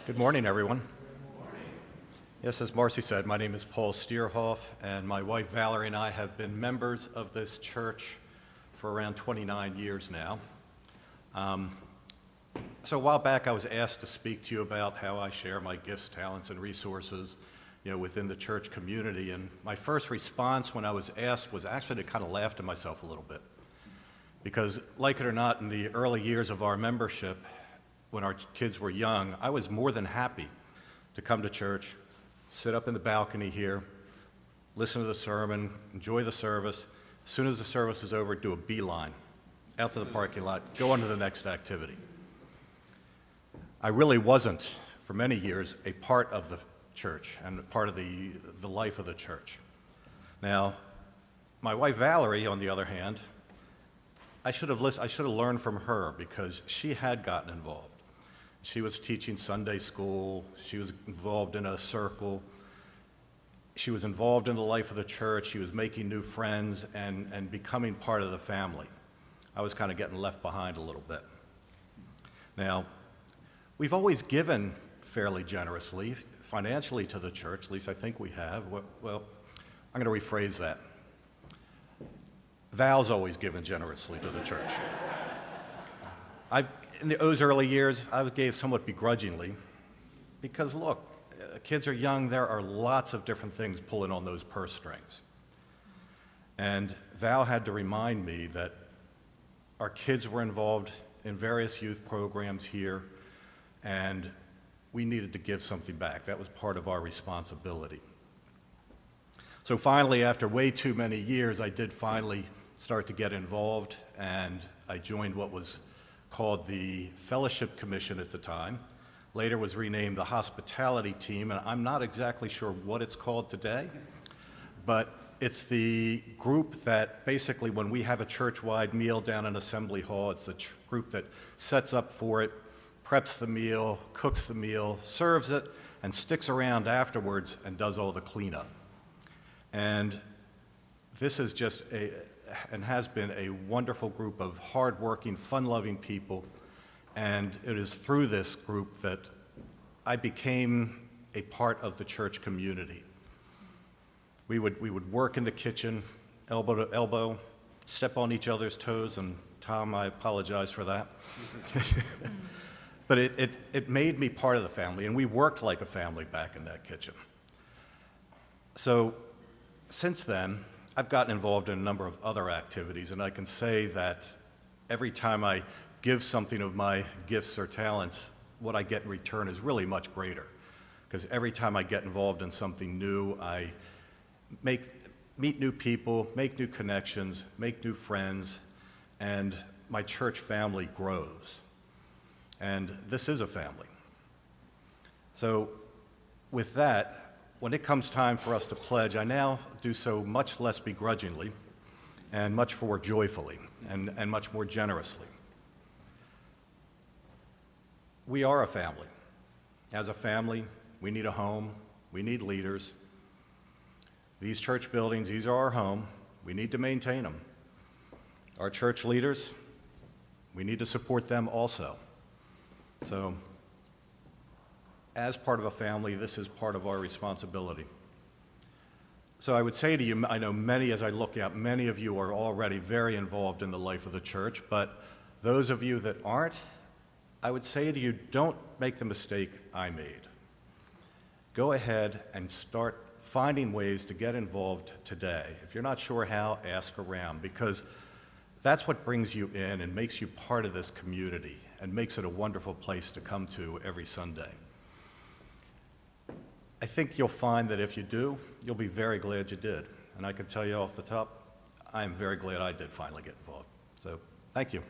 Good morning, everyone. Yes, as Marcy said, my name is Paul Stierhoff, and my wife Valerie and I have been members of this church for around 29 years now. So a while back, I was asked to speak to you about how I share my gifts, talents, and resources, within the church community. And my first response when I was asked was actually to kind of laugh to myself a little bit. Because, like it or not, in the early years of our membership, when our kids were young, I was more than happy to come to church, sit up in the balcony here, listen to the sermon, enjoy the service. As soon as the service was over, do a beeline out to the parking lot, go on to the next activity. I really wasn't, for many years, a part of the church and a part of the life of the church. Now, my wife Valerie, on the other hand, I should have learned from her because she had gotten involved. She was teaching Sunday school. She was involved in a circle. She was involved in the life of the church. She was making new friends and becoming part of the family. I was kind of getting left behind a little bit. Now, we've always given fairly generously, financially to the church, at least I think we have. Well, I'm going to rephrase that. Val's always given generously to the church. In those early years, I gave somewhat begrudgingly because, look, kids are young. There are lots of different things pulling on those purse strings. And Val had to remind me that our kids were involved in various youth programs here, and we needed to give something back. That was part of our responsibility. So finally, after way too many years, I did finally start to get involved, and I joined what was called the Fellowship Commission at the time. Later was renamed the Hospitality Team, and I'm not exactly sure what it's called today, but it's the group that basically when we have a church-wide meal down in Assembly Hall, it's the group that sets up for it, preps the meal, cooks the meal, serves it, and sticks around afterwards and does all the cleanup. And this is just and has been a wonderful group of hardworking, fun-loving people, and it is through this group that I became a part of the church community. We would work in the kitchen, elbow to elbow, step on each other's toes, and Tom, I apologize for that. But it made me part of the family, and we worked like a family back in that kitchen. So since then, I've gotten involved in a number of other activities, and I can say that every time I give something of my gifts or talents, what I get in return is really much greater. Because every time I get involved in something new, I meet new people, make new connections, make new friends, and my church family grows. And this is a family. So with that, when it comes time for us to pledge, I now do so much less begrudgingly and much more joyfully and much more generously. We are a family. As a family, we need a home. We need leaders. These church buildings, these are our home. We need to maintain them. Our church leaders, we need to support them also. So, as part of a family, this is part of our responsibility. So I would say to you, I know as I look out, many of you are already very involved in the life of the church, but those of you that aren't, I would say to you, don't make the mistake I made. Go ahead and start finding ways to get involved today. If you're not sure how, ask around, because that's what brings you in and makes you part of this community and makes it a wonderful place to come to every Sunday. I think you'll find that if you do, you'll be very glad you did. And I can tell you off the top, I am very glad I did finally get involved. So, thank you.